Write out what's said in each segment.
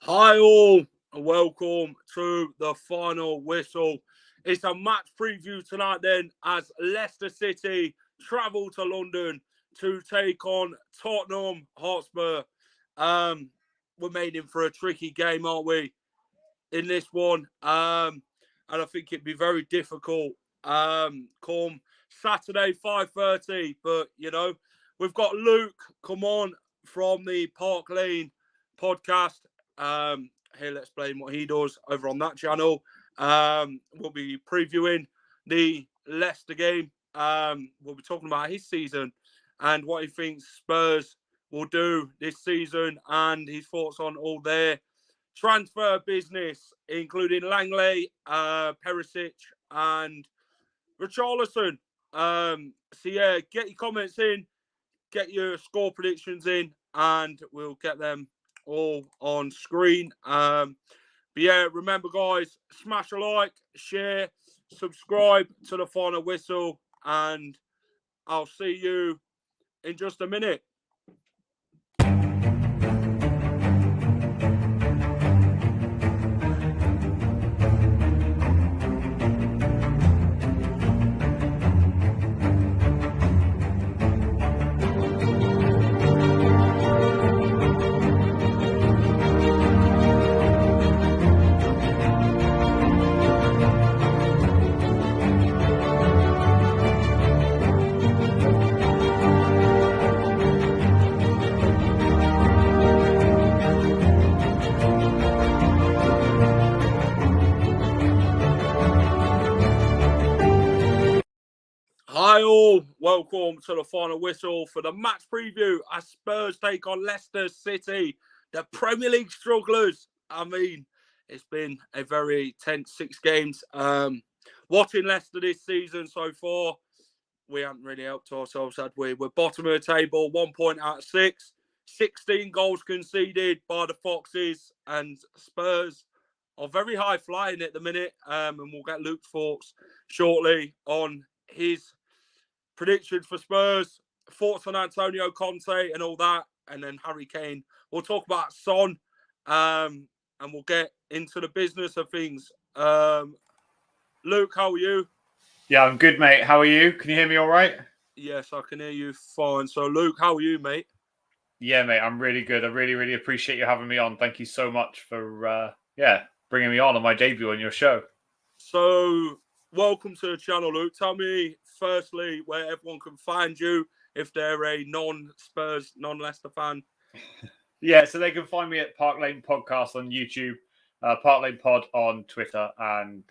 Hi all, and welcome to the final whistle. It's a match preview tonight then as Leicester City travel to London to take on Tottenham Hotspur. We're made in for a tricky game, aren't we, in this one? And I think it'd be very difficult come Saturday, 5:30. But, you know, we've got Luke come on from the Park Lane podcast. He'll explain what he does over on that channel. We'll be previewing the Leicester game. We'll be talking about his season and what he thinks Spurs will do this season and his thoughts on all their transfer business, including Langley, Perisic, and Richarlison. So yeah, get your comments in, get your score predictions in, and we'll get them all on screen. But yeah, remember guys, smash a like, share, subscribe to the final whistle, and I'll see you in just a minute. Hi all, welcome to the final whistle for the match preview as Spurs take on Leicester City, the Premier League strugglers. I mean, it's been a very tense 6 games. Watching Leicester this season so far, we haven't really helped ourselves, had we? We're bottom of the table, 1 point out of 6, 16 goals conceded by the Foxes, and Spurs are very high flying at the minute. And we'll get Luke's thoughts shortly on his predictions for Spurs, thoughts on Antonio Conte and all that, and then Harry Kane. We'll talk about Son, and we'll get into the business of things. Luke, how are you? Yeah, I'm good, mate. How are you? Can you hear me all right? Yes, I can hear you fine. So, Luke, how are you, mate? Yeah, mate, I'm really good. I really, really appreciate you having me on. Thank you so much for, bringing me on my debut on your show. So, welcome to the channel, Luke. Tell me, firstly, where everyone can find you if they're a non-Spurs, non-Leicester fan. Yeah, so they can find me at Park Lane Podcast on YouTube, Park Lane Pod on Twitter and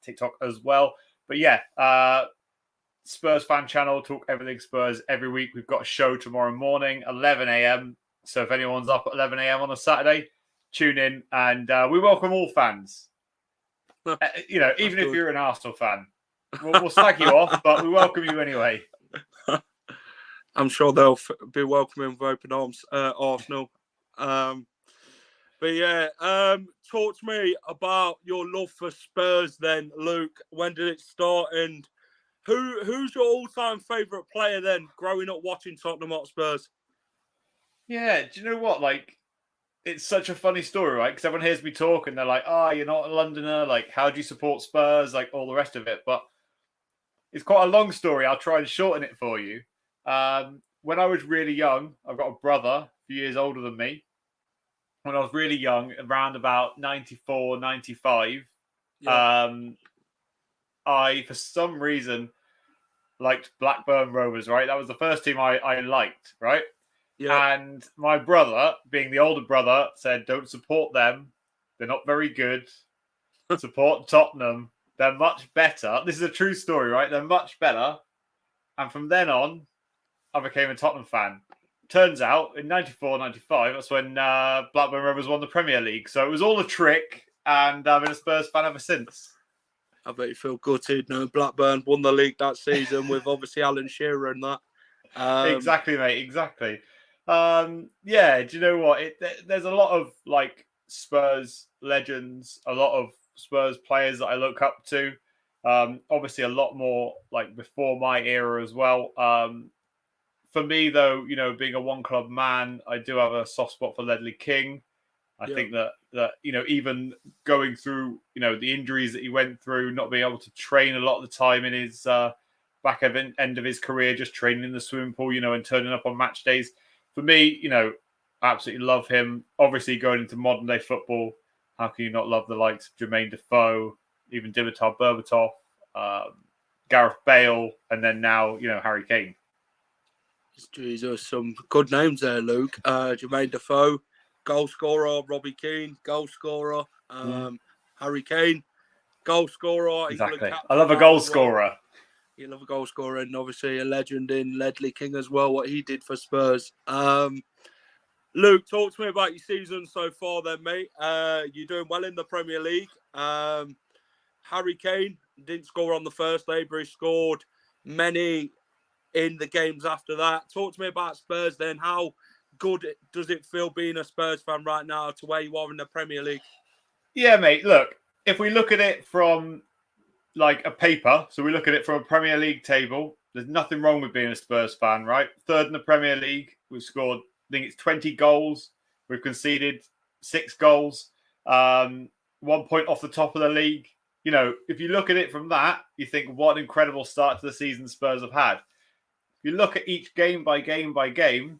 TikTok as well. But yeah, Spurs fan channel, talk everything Spurs every week. We've got a show tomorrow morning, 11 a.m. So if anyone's up at 11 a.m. on a Saturday, tune in. And we welcome all fans. Even if you're an Arsenal fan, we'll slag you off, but we welcome you anyway. I'm sure they'll be welcoming with open arms, Arsenal. But yeah, talk to me about your love for Spurs then, Luke. When did it start, and who's your all-time favourite player then, growing up watching Tottenham Hotspurs? Yeah, do you know what? Like, it's such a funny story, right? Because everyone hears me talk and they're like, oh, you're not a Londoner. Like, how do you support Spurs? Like, all the rest of it. But it's quite a long story. I'll try and shorten it for you. When I was really young, I've got a brother, a few years older than me. When I was really young, around about 94, 95, yeah. I, for some reason, liked Blackburn Rovers, right? That was the first team I liked, right? Yeah. And my brother, being the older brother, said, don't support them. They're not very good. Support Tottenham. They're much better. This is a true story, right? They're much better. And from then on, I became a Tottenham fan. Turns out, in 94, 95, that's when Blackburn Rovers won the Premier League. So it was all a trick, and I've been a Spurs fan ever since. I bet you feel gutted. No, Blackburn won the league that season with obviously Alan Shearer and that. Exactly, mate. Exactly. Yeah. Do you know what? There's a lot of like Spurs legends, a lot of Spurs players that I look up to. Obviously, a lot more like before my era as well. For me, though, being a one club man, I do have a soft spot for Ledley King. I think that even going through the injuries that he went through, not being able to train a lot of the time in his back end of his career, just training in the swimming pool, and turning up on match days. For me, I absolutely love him. Obviously, going into modern day football, how can you not love the likes of Jermaine Defoe, even Dimitar Berbatov, Gareth Bale, and then now Harry Kane. Jesus, some good names there, Luke. Jermaine Defoe, goal scorer. Robbie Keane, goal scorer. Harry Kane, goal scorer. Exactly. I love a goal scorer. Well. You love a goal scorer, and obviously a legend in Ledley King as well, what he did for Spurs. Luke, talk to me about your season so far then, mate. You're doing well in the Premier League. Harry Kane didn't score on the first day, but he scored many in the games after that. Talk to me about Spurs then. How good does it feel being a Spurs fan right now to where you are in the Premier League? Yeah, mate. Look, if we look at it from like a paper, so we look at it from a Premier League table, there's nothing wrong with being a Spurs fan, right? Third in the Premier League. We've scored, I think it's 20 goals. We've conceded 6 goals. 1 point off the top of the league. If you look at it from that, you think, what an incredible start to the season Spurs have had. If you look at each game by game by game,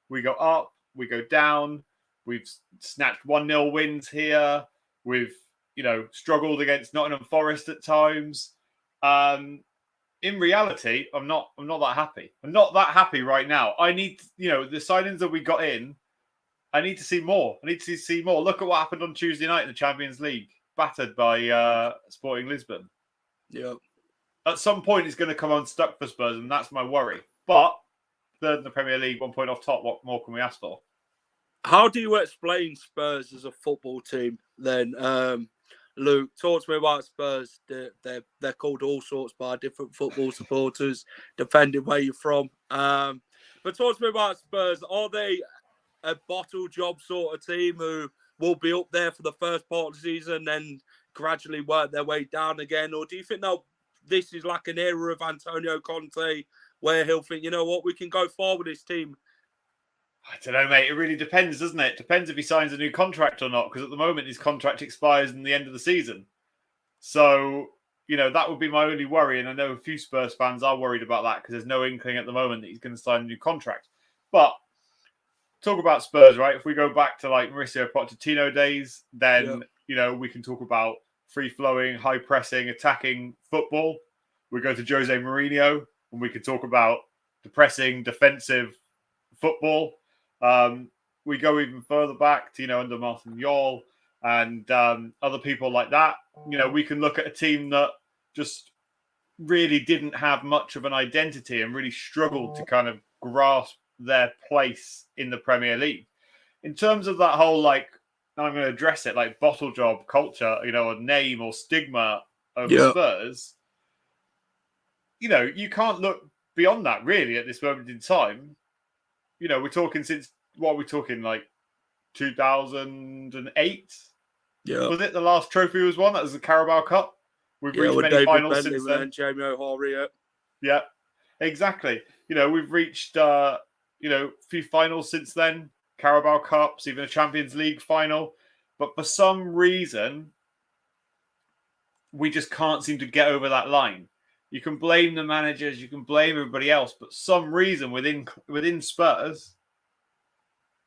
we go up, we go down. We've snatched 1-0 wins here. We've, struggled against Nottingham Forest at times. In reality, I'm not that happy. I'm not that happy right now. I need, the signings that we got in, I need to see more. Look at what happened on Tuesday night in the Champions League, battered by Sporting Lisbon. Yeah. At some point, it's going to come unstuck for Spurs, and that's my worry. But third in the Premier League, 1 point off top. What more can we ask for? How do you explain Spurs as a football team then? Luke, talk to me about Spurs. They're called all sorts by different football supporters, depending where you're from. But talk to me about Spurs. Are they a bottle job sort of team who will be up there for the first part of the season and gradually work their way down again? Or do you think this is like an era of Antonio Conte where he'll think, you know what, we can go far with this team? I don't know, mate. It really depends, doesn't it? Depends if he signs a new contract or not, because at the moment his contract expires in the end of the season. So, that would be my only worry. And I know a few Spurs fans are worried about that because there's no inkling at the moment that he's going to sign a new contract. But talk about Spurs, right? If we go back to like Mauricio Pochettino days, then, we can talk about free-flowing, high-pressing, attacking football. We go to Jose Mourinho and we can talk about depressing, defensive football. We go even further back to, under Martin Jol and other people like that. We can look at a team that just really didn't have much of an identity and really struggled to kind of grasp their place in the Premier League. In terms of that whole, I'm going to address it, like bottle job culture, a name or stigma over Spurs, you can't look beyond that really at this moment in time. We're talking what are we talking, like 2008? Yeah. Was it the last trophy was won? That was the Carabao Cup. We've reached many David finals Bentley since then. And Jamie O'Hara. Yeah, exactly. We've reached, a few finals since then. Carabao Cups, even a Champions League final. But for some reason, we just can't seem to get over that line. You can blame the managers, you can blame everybody else, but some reason within Spurs,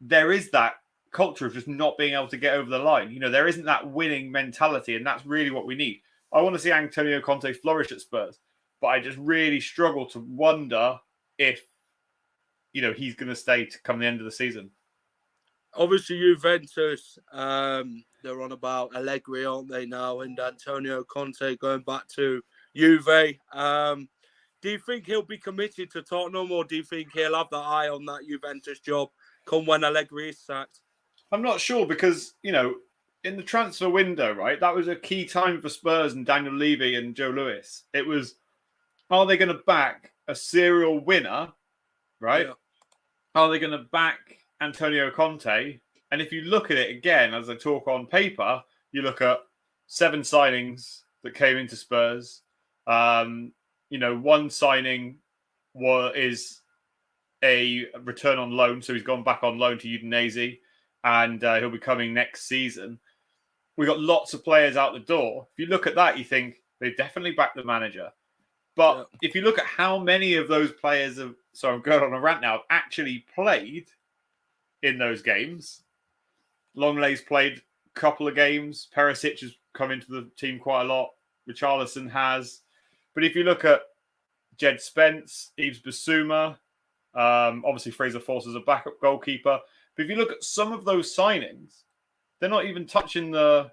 there is that culture of just not being able to get over the line. There isn't that winning mentality, and that's really what we need. I want to see Antonio Conte flourish at Spurs, but I just really struggle to wonder if, he's going to stay to come the end of the season. Obviously, Juventus they're on about Allegri, aren't they now? And Antonio Conte going back to Juve. Do you think he'll be committed to Tottenham, or do you think he'll have the eye on that Juventus job come when Allegri is sacked? I'm not sure because, in the transfer window, right, that was a key time for Spurs and Daniel Levy and Joe Lewis. It was, are they going to back a serial winner, right? Yeah. Are they going to back Antonio Conte? And if you look at it again, as I talk on paper, you look at 7 signings that came into Spurs. One signing is a return on loan, so he's gone back on loan to Udinese, and he'll be coming next season. We got lots of players out the door. If you look at that, you think they definitely backed the manager. But if you look at how many of those players have, so I'm going on a rant now, have actually played in those games. Longley's played a couple of games. Perisic has come into the team quite a lot. Richarlison has. But if you look at Jed Spence, Yves Bissouma, obviously Fraser Force as a backup goalkeeper. But if you look at some of those signings, they're not even touching the,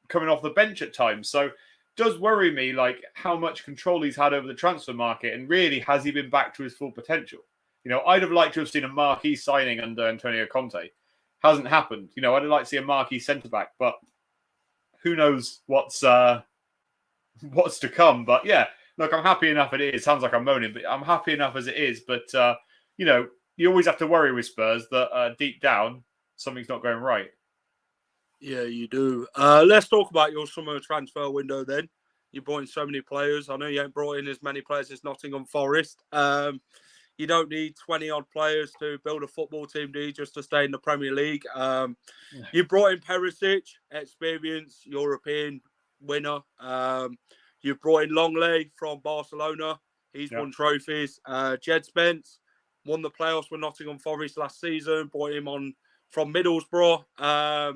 coming off the bench at times. So it does worry me, like, how much control he's had over the transfer market, and really, has he been back to his full potential? I'd have liked to have seen a marquee signing under Antonio Conte. Hasn't happened. I'd have liked to see a marquee centre-back, but who knows what's to come. But yeah, look, I'm happy enough it is. Sounds like I'm moaning, but I'm happy enough as it is. But, you always have to worry with Spurs that deep down, something's not going right. Yeah, you do. Let's talk about your summer transfer window then. You brought in so many players. I know you ain't brought in as many players as Nottingham Forest. You don't need 20-odd players to build a football team, do you, just to stay in the Premier League? You brought in Perisic, experienced European winner. You brought in Longley from Barcelona. He's won trophies. Jed Spence won the playoffs with Nottingham Forest last season. Brought him on from Middlesbrough.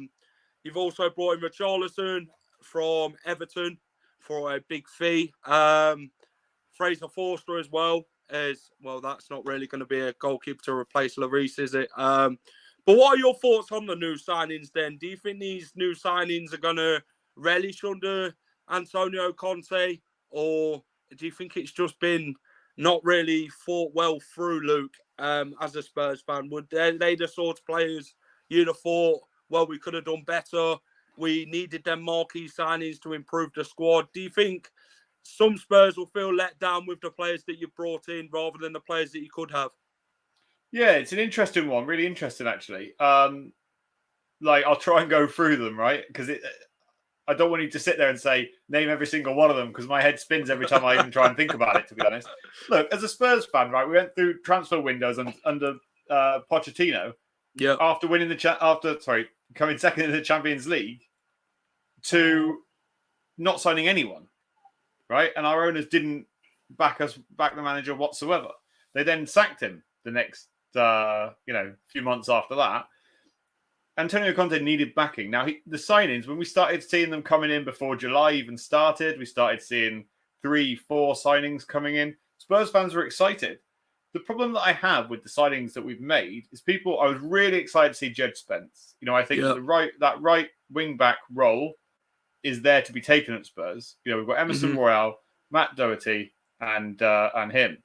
You've also brought in Richarlison from Everton for a big fee. Fraser Forster as well. That's not really going to be a goalkeeper to replace Lloris, is it? But what are your thoughts on the new signings then? Do you think these new signings are going to relish under Antonio Conte? Or do you think it's just been not really thought well through, Luke, as a Spurs fan? Would they the sort of players you'd have thought, well, we could have done better. We needed them marquee signings to improve the squad. Do you think some Spurs will feel let down with the players that you brought in rather than the players that you could have? Yeah, it's an interesting one. Really interesting, actually. I'll try and go through them, right? Because I don't want you to sit there and say, name every single one of them, because my head spins every time I even try and think about it, to be honest. Look, as a Spurs fan, right, we went through transfer windows under Pochettino. Yeah. After winning coming second in the Champions League, to not signing anyone, right? And our owners didn't back the manager whatsoever. They then sacked him the next, few months after that. Antonio Conte needed backing. Now, the signings, when we started seeing them coming in before July even started, we started seeing 3-4 signings coming in. Spurs fans were excited. The problem that I have with the signings that we've made is I was really excited to see Jed Spence. I think that right wing back role is there to be taken at Spurs. We've got Emerson Royale, Matt Doherty, and him.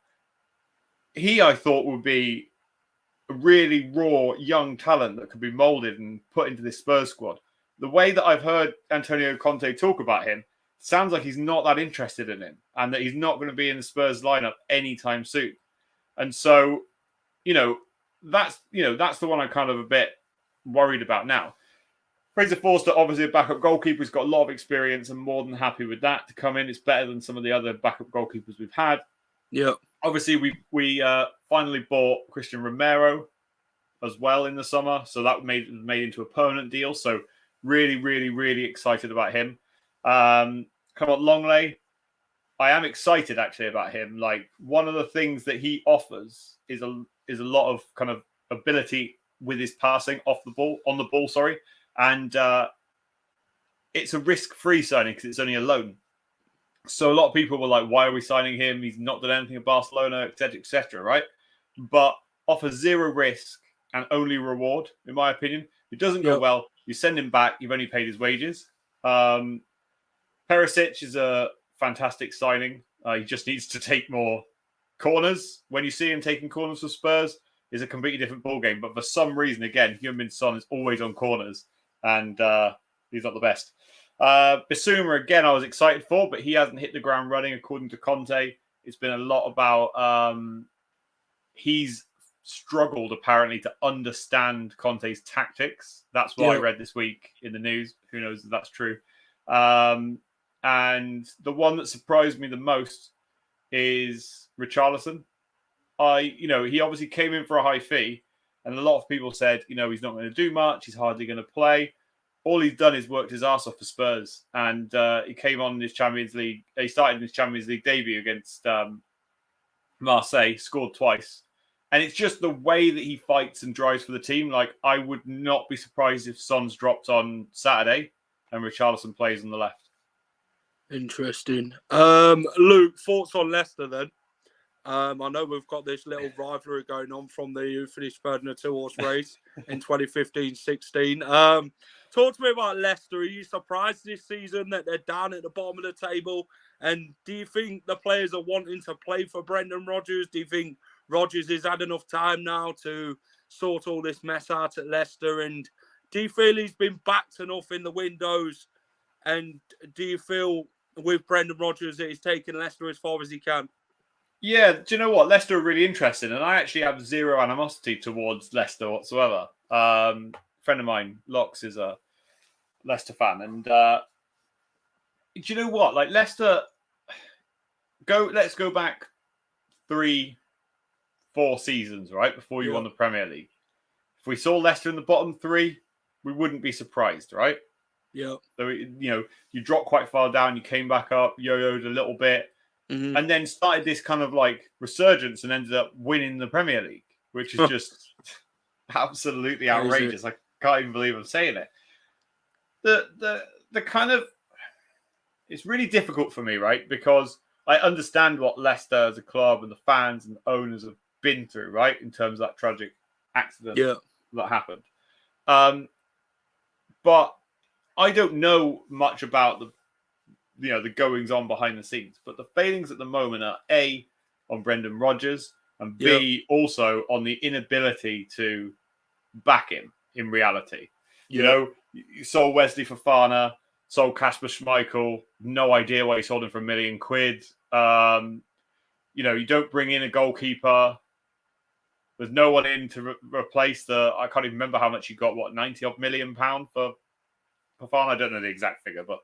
He, I thought, would be a really raw young talent that could be molded and put into this Spurs squad. The way that I've heard Antonio Conte talk about him sounds like he's not that interested in him, and that he's not going to be in the Spurs lineup anytime soon. And so, that's the one I'm kind of a bit worried about now. Fraser Forster, obviously a backup goalkeeper, has got a lot of experience and more than happy with that to come in. It's better than some of the other backup goalkeepers we've had. Yeah. Obviously, we finally bought Christian Romero as well in the summer, so that was made into a permanent deal. So really, really, really excited about him. Come on, Longley. I am excited actually about him. Like, one of the things that he offers is a lot of kind of ability with his passing on the ball, sorry. And it's a risk-free signing because it's only a loan. So a lot of people were like, why are we signing him? He's not done anything at Barcelona, etc., right? But offers zero risk and only reward, in my opinion. If it doesn't go well, You send him back, you've only paid his wages. Perisic is a fantastic signing. He just needs to take more corners. When you see him taking corners for Spurs, is a completely different ballgame. But for some reason, again, Heung-min Son is always on corners, and he's not the best. Bissouma, again, I was excited for, but he hasn't hit the ground running, according to Conte. It's been a lot about he's struggled, apparently, to understand Conte's tactics. That's what I read this week in the news. Who knows if that's true. And the one that surprised me the most is Richarlison. He obviously came in for a high fee, and a lot of people said, he's not going to do much. He's hardly going to play. All he's done is worked his ass off for Spurs, and he came on in his Champions League. He started in his Champions League debut against Marseille, scored twice, and it's just the way that he fights and drives for the team. Like, I would not be surprised if Son's dropped on Saturday and Richarlison plays on the left. Interesting. Luke, thoughts on Leicester then? I know we've got this little rivalry going on from the who finished third in a 2-horse race in 2015-16. Talk to me about Leicester. Are you surprised this season that they're down at the bottom of the table? And do you think the players are wanting to play for Brendan Rodgers? Do you think Rodgers has had enough time now to sort all this mess out at Leicester? And do you feel he's been backed enough in the windows? And do you feel with Brendan Rodgers that he's taken Leicester as far as he can? Yeah, do you know what? Leicester are really interesting, and I actually have zero animosity towards Leicester whatsoever. Friend of mine, Locks, is a Leicester fan, and do you know what? Like, Leicester, let's go back 3-4 seasons, right, before you won the Premier League. If we saw Leicester in the bottom 3, we wouldn't be surprised, right? Yeah. So, you dropped quite far down, you came back up, yo-yoed a little bit, and then started this kind of like resurgence and ended up winning the Premier League, which is just absolutely outrageous. I can't even believe I'm saying it. The kind of, it's really difficult for me, right? Because I understand what Leicester as a club and the fans and the owners have been through, right? In terms of that tragic accident that happened. But I don't know much about the goings on behind the scenes. But the failings at the moment are A, on Brendan Rodgers, and B, also on the inability to back him in reality. You sold Wesley Fofana, sold Kasper Schmeichel, no idea why you sold him for £1 million. You don't bring in a goalkeeper. There's no one in to replace I can't even remember how much you got, £90 million for Fofana? I don't know the exact figure, but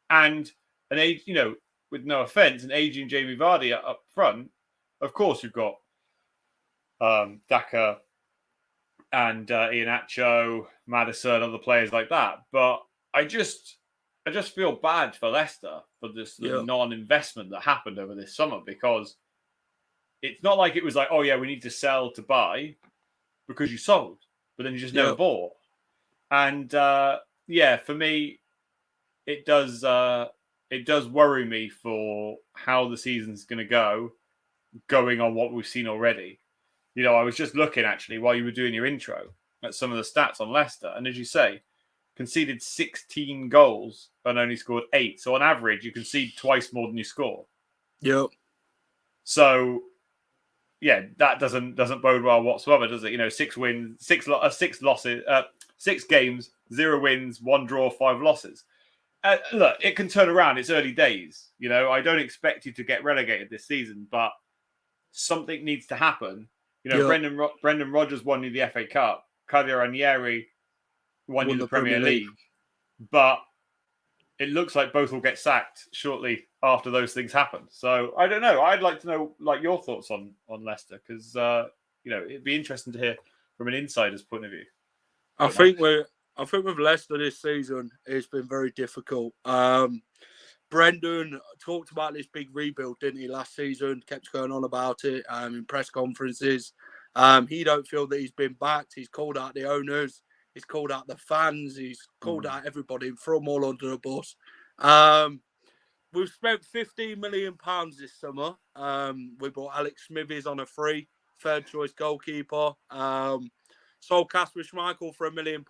and an age, with no offense, an aging Jamie Vardy up front. Of course, you've got Daka and Iheanacho, Maddison, other players like that. But I just feel bad for Leicester for this non-investment that happened over this summer, because it's not like it was like, oh yeah, we need to sell to buy, because you sold, but then you just never bought. And for me, it does worry me for how the season's going to go, going on what we've seen already. I was just looking, actually, while you were doing your intro, at some of the stats on Leicester. And as you say, conceded 16 goals and only scored 8. So on average, you concede twice more than you score. Yep. So, that doesn't bode well whatsoever, does it? 6 wins, 6 losses, 6 games, 0 wins, 1 draw, 5 losses. Look, it can turn around. It's early days. I don't expect you to get relegated this season, but something needs to happen. Brendan Rodgers won you the FA Cup. Claudio Ranieri won you the Premier League. But it looks like both will get sacked shortly after those things happen. So I don't know. I'd like to know your thoughts on Leicester, because it'd be interesting to hear from an insider's point of view. I think with Leicester this season, it's been very difficult. Brendan talked about this big rebuild, didn't he, last season? Kept going on about it in press conferences. He don't feel that he's been backed. He's called out the owners. He's called out the fans. He's called out everybody, threw them all under the bus. We've spent £15 million this summer. We bought Alex Smithies on a free, third choice goalkeeper. sold Kasper Schmeichel for £1 million.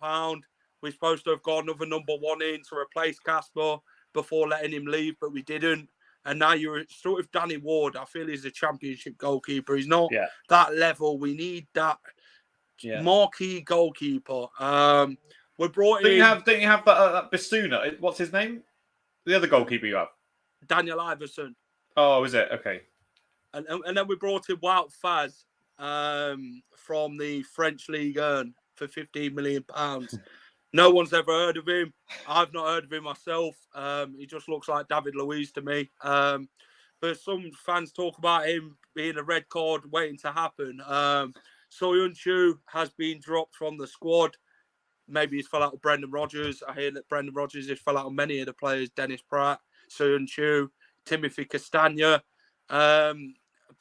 We're supposed to have got another number one in to replace Kasper before letting him leave, but we didn't. And now you're sort of Danny Ward. I feel he's a championship goalkeeper. He's not that level. We need that marquee goalkeeper. We brought in. Don't you have that Basuna? What's his name? The other goalkeeper you have? Daniel Iverson. Oh, is it? Okay. And then we brought in Wout Faz from the French Ligue 1 for £15 million. No one's ever heard of him. I've not heard of him myself. He just looks like David Luiz to me. But some fans talk about him being a red card waiting to happen. So-Hyun Chu has been dropped from the squad. Maybe he's fell out with Brendan Rodgers. I hear that Brendan Rodgers has fell out with many of the players. Dennis Pratt, So-Hyun Chu, Timothy Castagna. But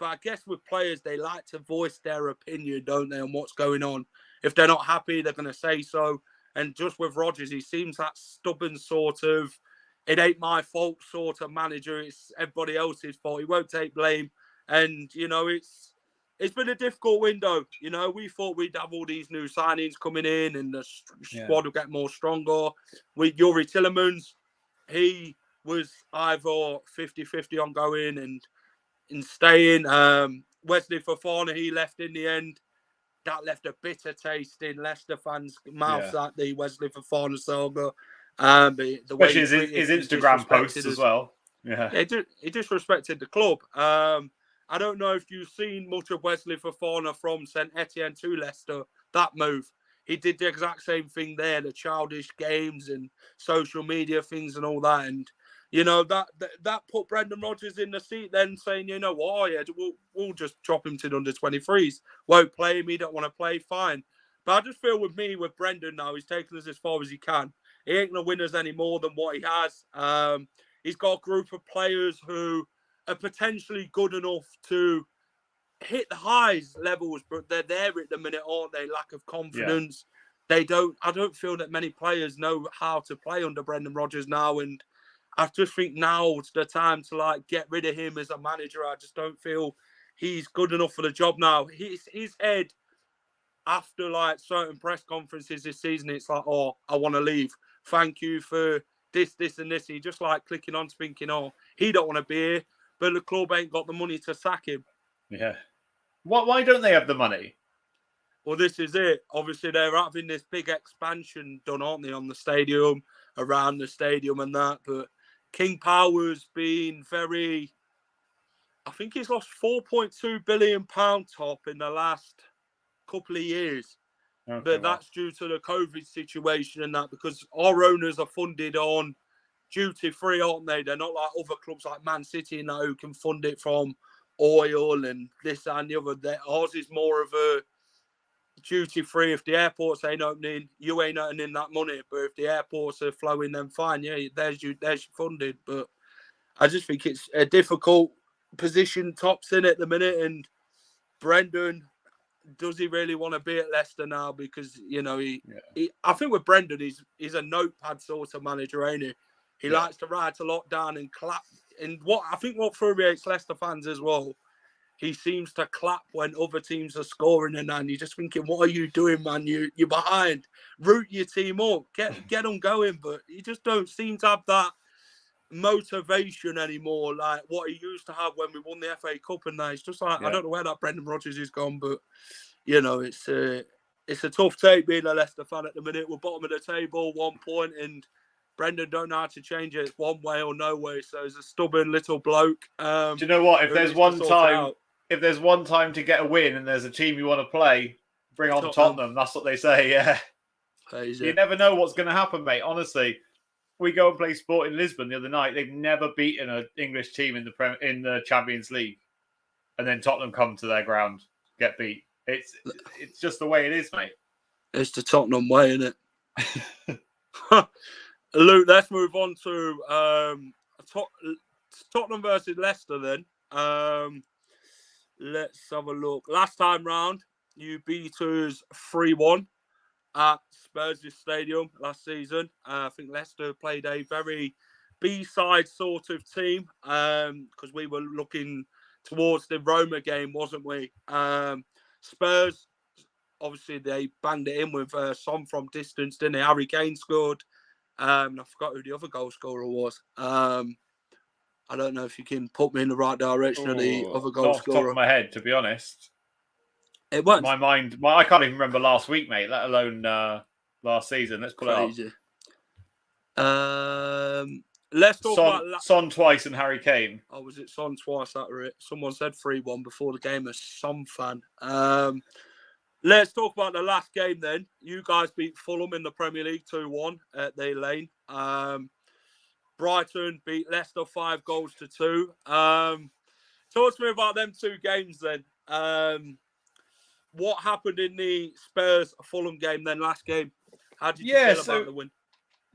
I guess with players, they like to voice their opinion, don't they, on what's going on. If they're not happy, they're going to say so. And just with Rodgers, he seems that stubborn sort of, it ain't my fault sort of manager. It's everybody else's fault. He won't take blame. And, you know, it's been a difficult window. You know, we thought we'd have all these new signings coming in and the squad will get more stronger. With Yuri Tillemans, he was either 50-50 on going and staying. Wesley Fofana, he left in the end. That left a bitter taste in Leicester fans' mouths at the Wesley Fofana saga. Especially his Instagram posts as well. Yeah, he disrespected the club. I don't know if you've seen much of Wesley Fofana from St Etienne to Leicester. That move, he did the exact same thing there, the childish games and social media things and all that. And you know that put Brendan Rodgers in the seat, then saying, you know what, we'll just drop him to the under-23s. Won't play him. He don't want to play. Fine. But I just feel with Brendan now, he's taken us as far as he can. He ain't going to win us any more than what he has. He's got a group of players who are potentially good enough to hit the highs levels, but they're there at the minute, aren't they? Lack of confidence. I don't feel that many players know how to play under Brendan Rodgers now, and I just think now's the time to get rid of him as a manager. I just don't feel he's good enough for the job now. His head after certain press conferences this season, it's like, oh, I want to leave. Thank you for this, and this. He just clicking on, thinking, oh, he don't want to be here, but the club ain't got the money to sack him. Yeah. Why don't they have the money? Well, this is it. Obviously, they're having this big expansion done, aren't they, on the stadium, around the stadium and that. But King Power's been very... I think he's lost £4.2 billion top in the last couple of years. Okay, but that's due to the COVID situation and that, because our owners are funded on duty-free, aren't they? They're not like other clubs like Man City now who can fund it from oil and this and the other. Ours is more of a duty-free. If the airports ain't opening, you ain't earning that money. But if the airports are flowing, then fine. Yeah, there's your funded. But I just think it's a difficult position Top's in at the minute. And Brendan, does he really want to be at Leicester now? Because, you know, I think with Brendan, he's a notepad sort of manager, ain't he? He likes to write a lot down and clap. And what infuriates Leicester fans as well, he seems to clap when other teams are scoring, and you're just thinking, what are you doing, man? You're behind. Root your team up. Get them going. But you just don't seem to have that motivation anymore, like what he used to have when we won the FA Cup and that. It's just I don't know where that Brendan Rodgers is gone, but, you know, it's a tough take being a Leicester fan at the minute. We're bottom of the table, 1 point, and Brendan don't know how to change it. It's one way or no way. So he's a stubborn little bloke. Do you know what? If there's one time to get a win and there's a team you want to play, bring on Tottenham. That's what they say. Yeah. Crazy. You never know what's going to happen, mate. Honestly, we go and play Sport in Lisbon the other night. They've never beaten an English team in the Champions League, and then Tottenham come to their ground, get beat. It's just the way it is, mate. It's the Tottenham way, isn't it? Luke, let's move on to Tottenham versus Leicester then. Let's have a look. Last time round, you beat us 3-1 at Spurs Stadium last season. I think Leicester played a very B-side sort of team because we were looking towards the Roma game, wasn't we? Spurs obviously they banged it in with Son from distance, didn't they? Harry Kane scored. I forgot who the other goal scorer was. I don't know if you can put me in the right direction of the other goal not off the top scorer. of my head, to be honest. It was My mind, I can't even remember last week, mate, let alone last season. Let's pull crazy. it up. Let's talk about Son twice and Harry Kane. Oh, was it Son twice? That were it. Someone said 3-1 before the game. A Son fan. Let's talk about the last game then. You guys beat Fulham in the Premier League 2-1 at the Lane. Brighton beat Leicester 5-2. Talk to me about them two games then. What happened in the Spurs-Fulham game then, last game? How did you feel about the win?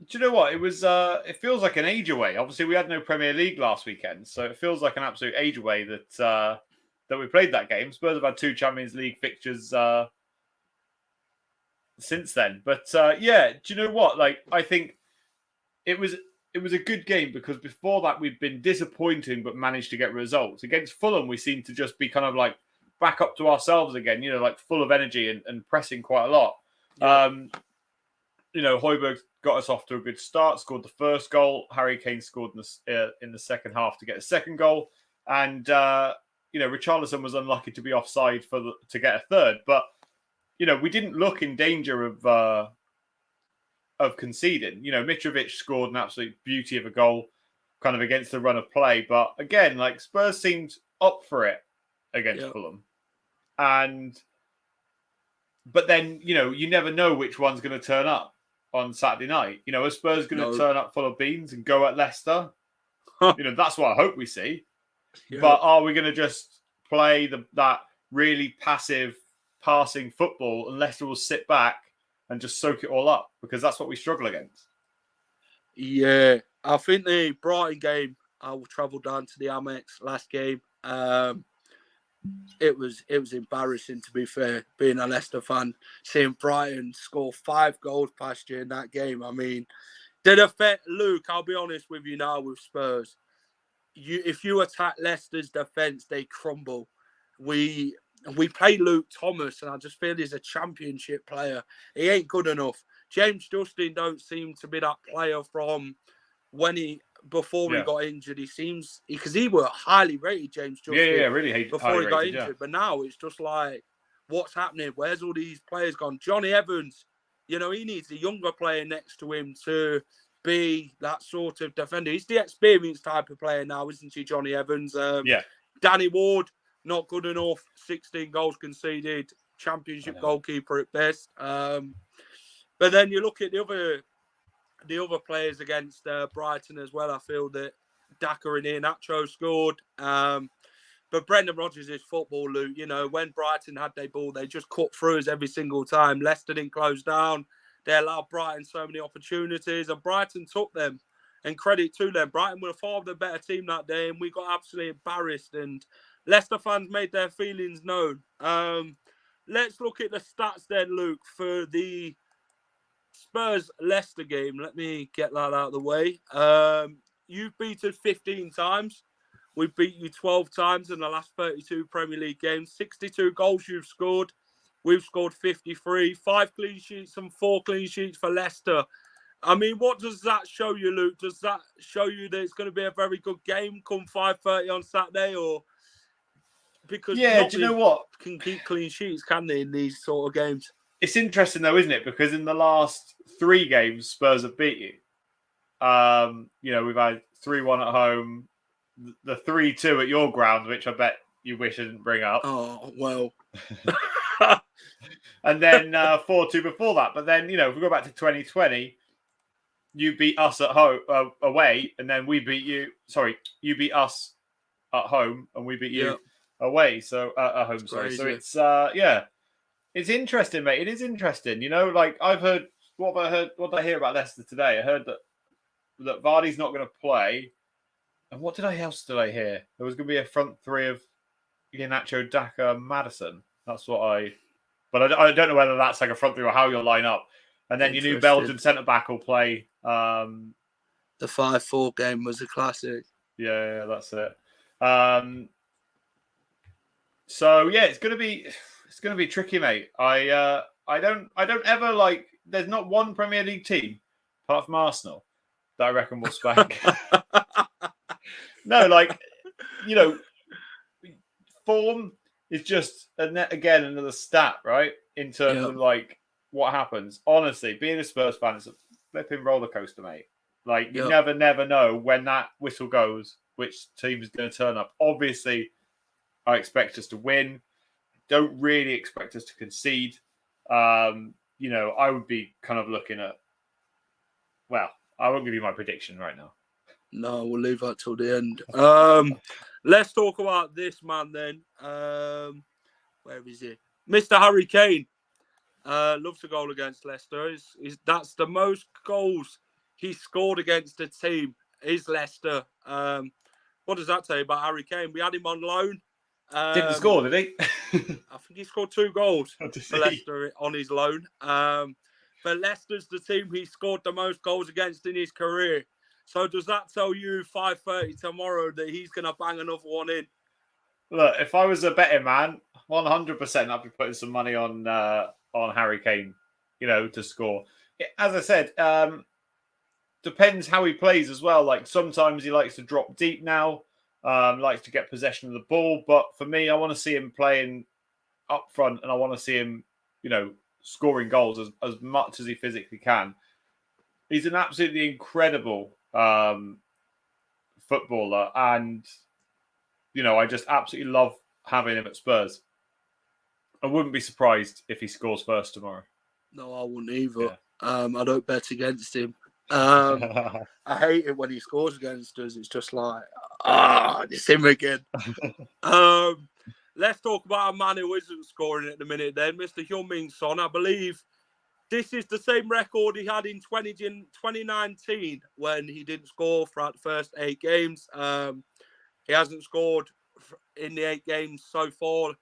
Do you know what? It was. It feels like an age away. Obviously, we had no Premier League last weekend, so it feels like an absolute age away that we played that game. Spurs have had 2 Champions League fixtures since then. But yeah, do you know what? Like, I think it was a good game because before that we'd been disappointing but managed to get results. Against Fulham, we seemed to just be kind of like back up to ourselves again. You know, like full of energy and pressing quite a lot. Yeah. Højbjerg got us off to a good start, scored the first goal. Harry Kane scored in the second half to get a second goal. And, Richarlison was unlucky to be offside to get a third. But, we didn't look in danger of conceding. Mitrovic scored an absolute beauty of a goal kind of against the run of play. But again, like Spurs seemed up for it against Fulham. But then, you never know which one's going to turn up on Saturday night. Are Spurs going to turn up full of beans and go at Leicester? That's what I hope we see. Yeah. But are we going to just play that really passive passing football and Leicester will sit back and just soak it all up? Because that's what we struggle against. Yeah, I think the Brighton game, I will travel down to the Amex last game. It was embarrassing, to be fair, being a Leicester fan, seeing Brighton score 5 goals past you in that game. I mean, did affect Luke, I'll be honest with you now with Spurs. If you attack Leicester's defence, they crumble. We play Luke Thomas, and I just feel he's a championship player. He ain't good enough. James Justin don't seem to be that player from before he got injured. He seems, because he were highly rated, James Justin. Yeah, really before he got injured. Yeah. But now it's just like, what's happening? Where's all these players gone? Johnny Evans, he needs a younger player next to him to be that sort of defender. He's the experienced type of player now, isn't he, Johnny Evans? Danny Ward, not good enough. 16 goals conceded. Championship goalkeeper at best. But then you look at the other players against Brighton as well. I feel that Daka and Iheanacho scored. But Brendan Rodgers is football, Luke. When Brighton had their ball, they just cut through us every single time. Leicester didn't close down. They allowed Brighton so many opportunities, and Brighton took them. And credit to them. Brighton were far the better team that day, and we got absolutely embarrassed. And Leicester fans made their feelings known. Let's look at the stats then, Luke, for the Spurs-Leicester game. Let me get that out of the way. You've beaten 15 times. We've beat you 12 times in the last 32 Premier League games. 62 goals you've scored. We've scored 53. 5 clean sheets and 4 clean sheets for Leicester. I mean, what does that show you, Luke? Does that show you that it's going to be a very good game come 5:30 on Saturday? Or because do you know what? Can keep clean sheets, can they, in these sort of games? It's interesting, though, isn't it? Because in the last 3 games, Spurs have beat you. We've had 3-1 at home, the 3-2 at your ground, which I bet you wish I didn't bring up. Oh, well. And then 4-2 before that. But then, if we go back to 2020, you beat us at home away, and then we beat you. Sorry, you beat us at home, and we beat you away. So at home, sorry. So it's it's interesting, mate. It is interesting. Like I've heard. What did I hear about Leicester today? I heard that Vardy's not going to play. And what else did I hear? There was going to be a front 3 of Iheanacho, Daka, Maddison. That's what I. But I don't know whether that's like a front 3 or how you'll line up. And then your new Belgian centre back will play. The 5-4 game was a classic. Yeah, that's it. So yeah, it's going to be It's going to be tricky, mate. I don't ever like. There's not one Premier League team apart from Arsenal that I reckon will spank. No, like, you know, form is just again another stat, right? In terms of like what happens. Honestly, being a Spurs fan is a flipping roller coaster, mate. Like you never know when that whistle goes, which team is going to turn up. Obviously, I expect us to win. Don't really expect us to concede. You know, I would be kind of looking at. Well, I won't give you my prediction right now. No, we'll leave that till the end. Let's talk about this man then. Where is he? Mr. Harry Kane. Loves a goal against Leicester. That's the most goals he scored against a team is Leicester. What does that say about Harry Kane? We had him on loan. Didn't score, did he? I think he scored 2 goals for Leicester on his loan. But Leicester's the team he scored the most goals against in his career. So does that tell you 5:30 tomorrow that he's going to bang another one in? Look, if I was a betting man, 100% I'd be putting some money on Harry Kane, you know, to score. As I said, depends how he plays as well. Like sometimes he likes to drop deep now, likes to get possession of the ball. But for me, I want to see him playing up front and I want to see him, you know, scoring goals as much as he physically can. He's an absolutely incredible footballer, and you know, I just absolutely love having him at Spurs. I wouldn't be surprised if he scores first tomorrow. No, I wouldn't either. Yeah. I don't bet against him. I hate it when he scores against us. It's just like, it's him again. Let's talk about a man who isn't scoring at the minute then, Mr. Heung-min Son. I believe this is the same record he had in 2019 when he didn't score throughout the first 8 games. He hasn't scored in the 8 games so far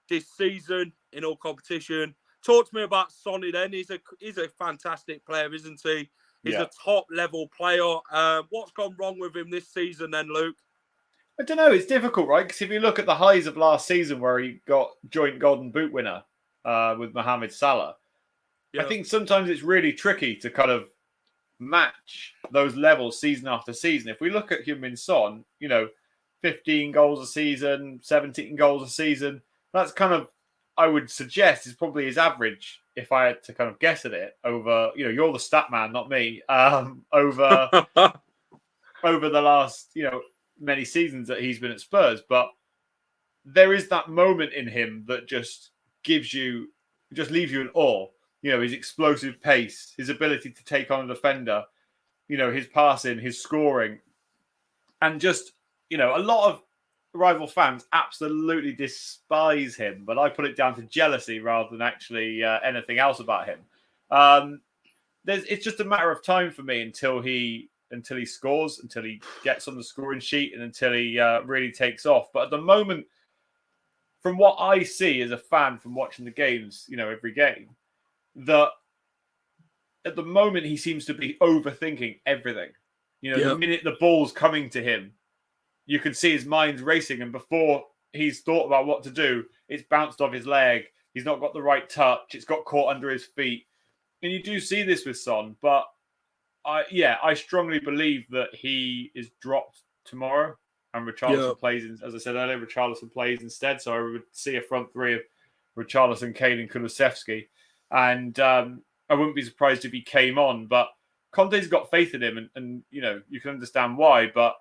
this season in all competition. Talk to me about Sonny then. He's a fantastic player, isn't he? He's a top-level player. What's gone wrong with him this season then, Luke? I don't know. It's difficult, right? Because if you look at the highs of last season where he got joint Golden Boot winner with Mohamed Salah, I think sometimes it's really tricky to kind of match those levels season after season. If we look at Heung-min Son, you know, 15 goals a season, 17 goals a season, that's kind of, I would suggest, is probably his average if I had to kind of guess at it over, you know, you're the stat man, not me, over the last, you know, many seasons that he's been at Spurs. But there is that moment in him that just leaves you in awe. You know, his explosive pace, his ability to take on a defender, you know, his passing, his scoring. And just, you know, a lot of rival fans absolutely despise him, but I put it down to jealousy rather than actually anything else about him. It's just a matter of time for me until he scores, until he gets on the scoring sheet, and until he really takes off. But at the moment, from what I see as a fan from watching the games, you know, every game, that at the moment he seems to be overthinking everything. You know, the minute the ball's coming to him, you can see his mind's racing, and before he's thought about what to do, it's bounced off his leg. He's not got the right touch. It's got caught under his feet. And you do see this with Son, but I strongly believe that he is dropped tomorrow and Richarlison plays, as I said earlier, Richarlison plays instead. So I would see a front three of Richarlison, Kane and Thfc. And I wouldn't be surprised if he came on, but Conte's got faith in him, and you know, you can understand why, but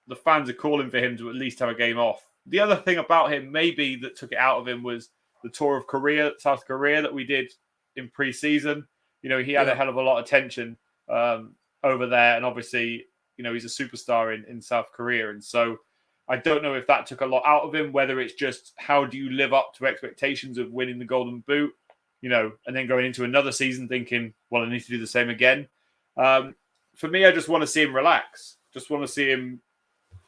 the fans are calling for him to at least have a game off. The other thing about him maybe that took it out of him was the tour of Korea, South Korea, that we did in pre-season. You know, he had a hell of a lot of tension over there, and obviously, you know, he's a superstar in South Korea, and so I don't know if that took a lot out of him, whether it's just how do you live up to expectations of winning the Golden Boot, you know, and then going into another season thinking, well, I need to do the same again. For me, I just want to see him relax. Just want to see him,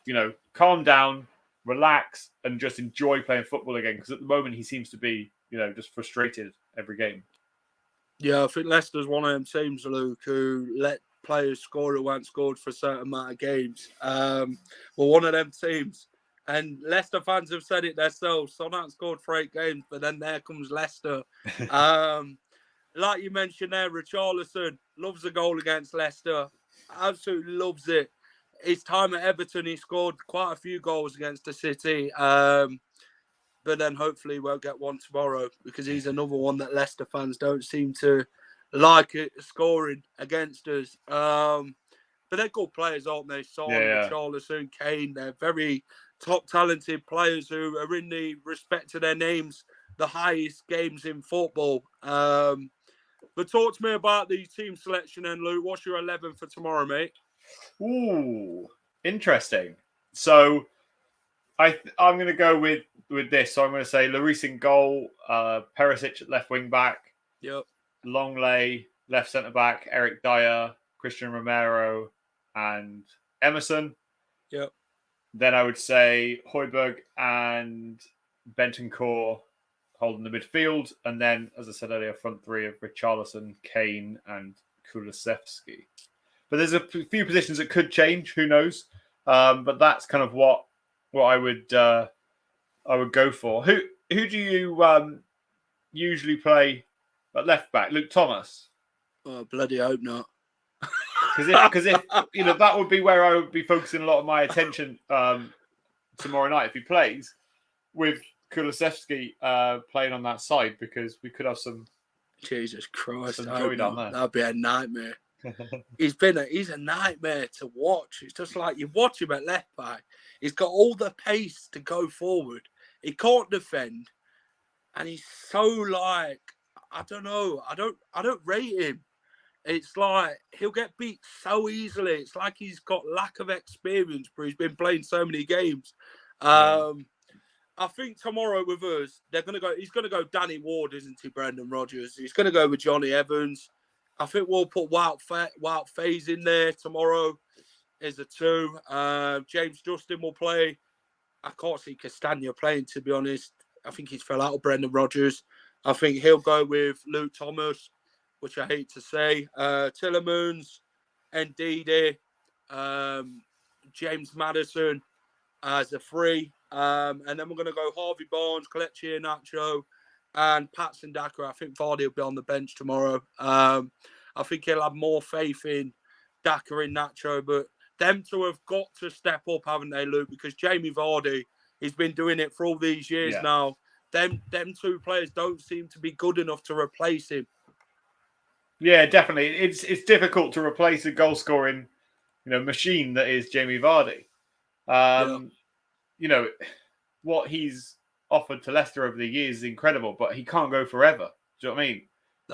you know, calm down, relax, and just enjoy playing football again. Because at the moment, he seems to be, you know, just frustrated every game. Yeah, I think Leicester's one of them teams, Luke, who let players score who weren't scored for a certain amount of games. Well, one of them teams. And Leicester fans have said it themselves. Sonat scored for 8 games, but then there comes Leicester. Like you mentioned there, Richarlison loves a goal against Leicester. Absolutely loves it. His time at Everton, he scored quite a few goals against the City. But then hopefully he won't get one tomorrow because he's another one that Leicester fans don't seem to like it scoring against us. But they're good players, aren't they? Son, Richarlison, Kane, they're very top talented players who are in the respect to their names, the highest games in football. But talk to me about the team selection then, Luke. What's your 11 for tomorrow, mate? Ooh, interesting. So I'm going to go with this. So I'm going to say Lloris in goal, Perisic at left wing back, Yep. Longley left centre back, Eric Dyer, Christian Romero, and Emerson. Yep. Then I would say Højbjerg and Bentancur holding the midfield, and then, as I said earlier, front three of Richarlison, Kane, and Kulusevski. But there's a few positions that could change. Who knows? But that's kind of what I would go for. Who do you usually play at left back? Luke Thomas. Oh, bloody hope not. Because if that would be where I would be focusing a lot of my attention tomorrow night if he plays with Kulusevski playing on that side, because we could have some. Jesus Christ! Some joy down there. That'd be a nightmare. He's a nightmare to watch. It's just like you watch him at left back. He's got all the pace to go forward. He can't defend, and he's so like, I don't know. I don't rate him. It's like he'll get beat so easily. It's like he's got lack of experience, but he's been playing so many games. I think tomorrow with us, he's gonna go Danny Ward, isn't he, Brendan Rodgers? He's gonna go with Johnny Evans. I think we'll put Wout Faes in there tomorrow as a 2. James Justin will play. I can't see Castagna playing, to be honest. I think he's fell out of Brendan Rodgers. I think he'll go with Luke Thomas, which I hate to say. Tillemans, Ndidi, James Maddison as a 3. And then we're going to go Harvey Barnes, Kelechi Iheanacho, and Patson Daka. I think Vardy will be on the bench tomorrow. I think he'll have more faith in Daka and Nacho, but them two have got to step up, haven't they, Luke? Because Jamie Vardy, he's been doing it for all these years now. Them two players don't seem to be good enough to replace him. Yeah, definitely. It's difficult to replace a goal scoring, machine that is Jamie Vardy. What he's offered to Leicester over the years is incredible, but he can't go forever. Do you know what I mean?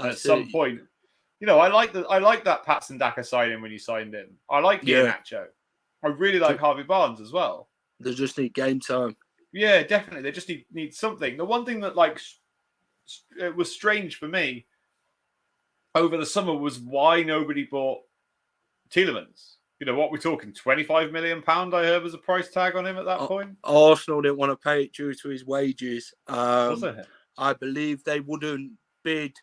At some point, I like that Patson Daka signing when you signed him. I like Iheanacho. I really like Harvey Barnes as well. They just need game time. Yeah, definitely. They just need something. The one thing that it was strange for me over the summer was why nobody bought Tielemans. What we're talking, £25 million, I heard was a price tag on him at that point. Arsenal didn't want to pay it due to his wages. Was it? I believe they wouldn't bid.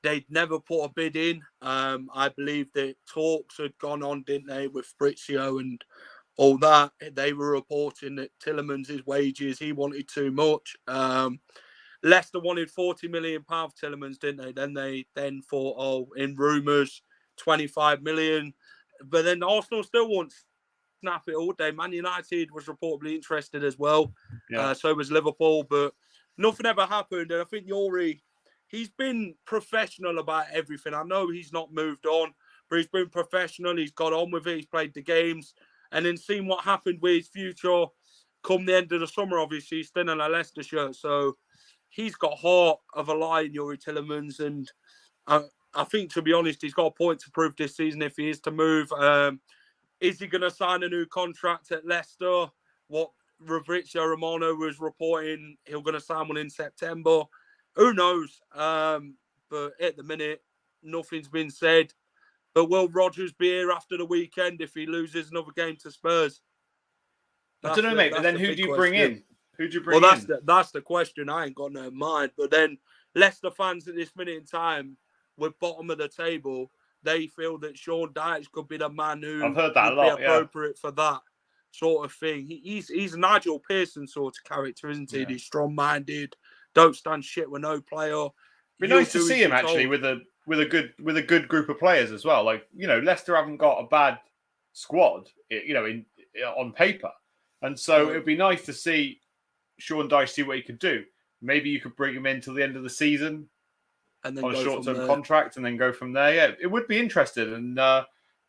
They'd never put a bid in. I believe the talks had gone on, didn't they, with Fabrizio and all that. They were reporting that Tielemans' wages, he wanted too much. Leicester wanted £40 million for Tielemans, didn't they? Then they thought, in rumours, 25 million. But then Arsenal still won't snap it all day. Man United was reportedly interested as well. Yeah. So was Liverpool, but nothing ever happened. And I think Yuri, he's been professional about everything. I know he's not moved on, but he's been professional. He's got on with it. He's played the games. And then seeing what happened with his future come the end of the summer, obviously, he's still in a Leicester shirt. So he's got heart of a lion, Yuri Tielemans. And I think, to be honest, he's got a point to prove this season if he is to move. Is he going to sign a new contract at Leicester? What Fabrizio Romano was reporting, he's going to sign one in September. Who knows? But at the minute, nothing's been said. But will Rodgers be here after the weekend if he loses another game to Spurs? I don't know, mate. But then who do you bring in? Who do you bring in? That's the question. I ain't got no mind. But then Leicester fans at this minute in time, with bottom of the table, they feel that Sean Dyche could be the man who I've heard that would be appropriate for that. sort of thing. He's a Nigel Pearson sort of character, isn't he? Yeah. He's strong-minded, don't stand shit with no player. Be nice to see him actually with a good group of players as well. Like, Leicester haven't got a bad squad, on paper, and so it'd be nice to see Sean Dyche see what he could do. Maybe you could bring him in till the end of the season and then on a short-term contract, and then go from there. Yeah, it would be interesting, and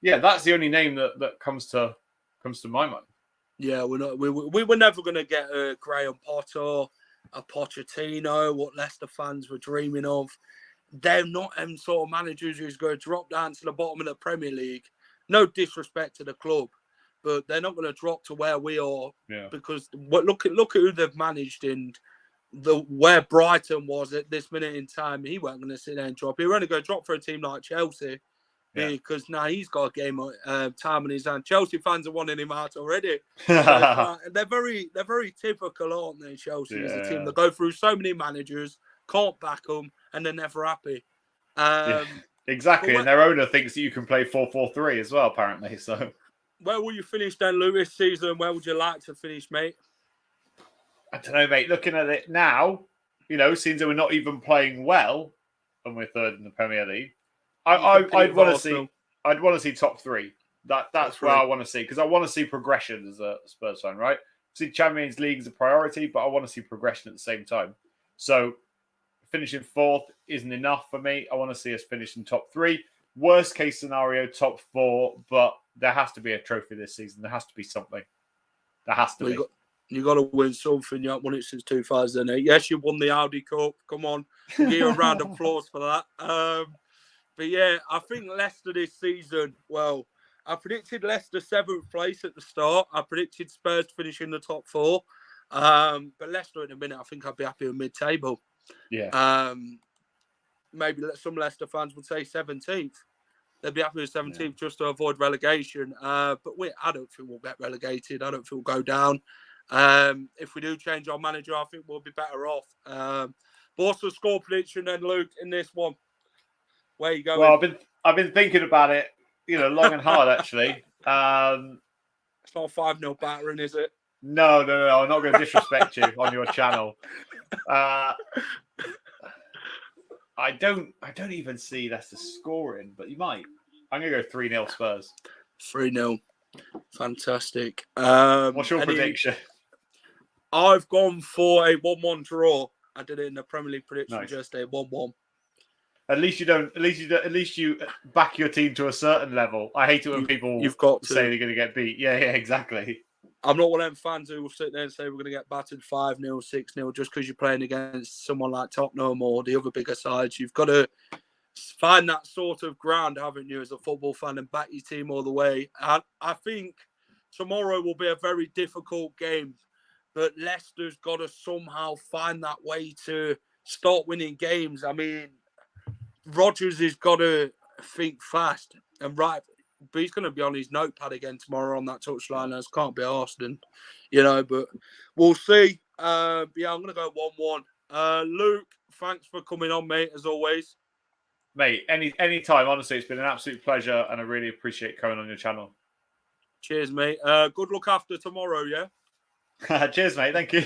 that's the only name that comes to my mind. Yeah, we were never going to get a Graham Potter, a Pochettino, what Leicester fans were dreaming of. They're not them sort of managers who's going to drop down to the bottom of the Premier League. No disrespect to the club, but they're not going to drop to where we are because look at who they've managed and where Brighton was at this minute in time. He weren't going to sit there and drop. He was only going to drop for a team like Chelsea because now he's got a game time in his hand. Chelsea fans are wanting him out already. So they're very typical, aren't they? Chelsea is a team that go through so many managers, can't back them, and they're never happy. Exactly, and their owner thinks that you can play 4-4-3 as well, apparently. So, where will you finish then, Lewis? Season? Where would you like to finish, mate? I don't know, mate. Looking at it now, seems that we're not even playing well, and we're third in the Premier League. I'd want to see top three. That's where I want to see, because I want to see progression as a Spurs fan, right? See, Champions League is a priority, but I want to see progression at the same time. So, finishing fourth isn't enough for me. I want to see us finish in top three. Worst case scenario, top four, but there has to be a trophy this season. There has to be something. There has to be. You got to win something. You haven't won it since 2008. Yes, you won the Audi Cup. Come on. We'll give you a round of applause for that. But yeah, I think Leicester this season, well, I predicted Leicester 7th place at the start. I predicted Spurs to finish in the top four. But Leicester in a minute, I think I'd be happy with mid-table. Yeah. Maybe some Leicester fans would say 17th. They'd be happy with 17th just to avoid relegation. But I don't think we'll get relegated. I don't think we'll go down. If we do change our manager, I think we'll be better off. But what's the score prediction then, Luke, in this one? Where are you going? Well, I've been thinking about it, long and hard actually. It's not a 5-0 battering, is it? No. I'm not going to disrespect you on your channel. I don't even see Leicester scoring, but you might. I'm going to go 3-0 Spurs. 3-0. Fantastic. What's your prediction? I've gone for a 1-1 draw. I did it in the Premier League prediction just a 1-1. At least you back your team to a certain level. I hate it when people say they're going to get beat. Yeah, exactly. I'm not one of them fans who will sit there and say we're going to get battered 5-0, 6-0 just because you're playing against someone like Tottenham or the other bigger sides. You've got to find that sort of ground, haven't you, as a football fan, and back your team all the way. I think tomorrow will be a very difficult game, but Leicester's got to somehow find that way to start winning games. I mean, Rodgers has got to think fast and right, but he's going to be on his notepad again tomorrow on that touchline. As can't be arsed, and but we'll see. I'm going to go 1-1. Luke, thanks for coming on, mate, as always. Mate, any time. Honestly, it's been an absolute pleasure, and I really appreciate coming on your channel. Cheers, mate. Good luck after tomorrow, yeah? Cheers, mate. Thank you.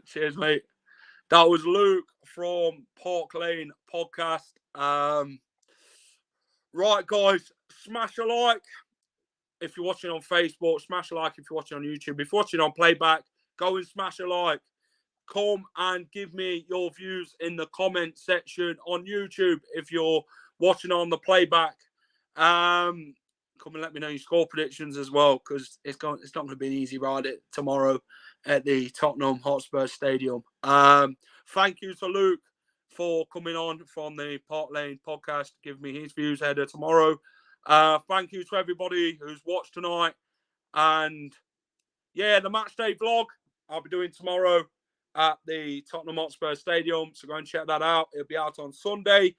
Cheers, mate. That was Luke from Park Lane Podcast. Right, guys, smash a like if you're watching on Facebook. Smash a like if you're watching on YouTube. If you're watching on playback, go and smash a like. Come and give me your views in the comment section on YouTube if you're watching on the playback. Come and let me know your score predictions as well, because it's not going to be an easy ride tomorrow at the Tottenham Hotspur Stadium. Thank you to Luke for coming on from the Park Lane Podcast, giving me his views ahead of tomorrow. Thank you to everybody who's watched tonight. And yeah, the match day vlog I'll be doing tomorrow at the Tottenham Hotspur Stadium. So go and check that out. It'll be out on Sunday.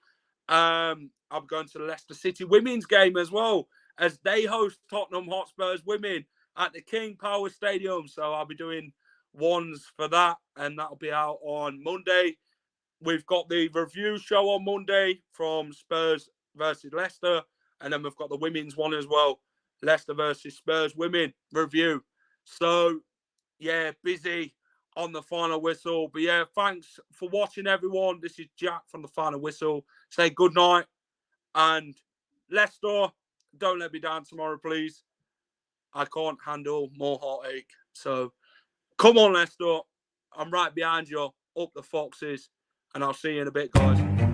I'll be going to the Leicester City women's game as well, as they host Tottenham Hotspur's women at the King Power Stadium. So I'll be doing ones for that, and that'll be out on Monday. We've got the review show on Monday from Spurs versus Leicester, and then we've got the women's one as well, Leicester versus Spurs women review. So, yeah, busy on the final whistle. But yeah, thanks for watching, everyone. This is Jack from the final whistle. Say good night. And Leicester, don't let me down tomorrow, please. I can't handle more heartache. So come on, Leicester. I'm right behind you. Up the Foxes. And I'll see you in a bit, guys.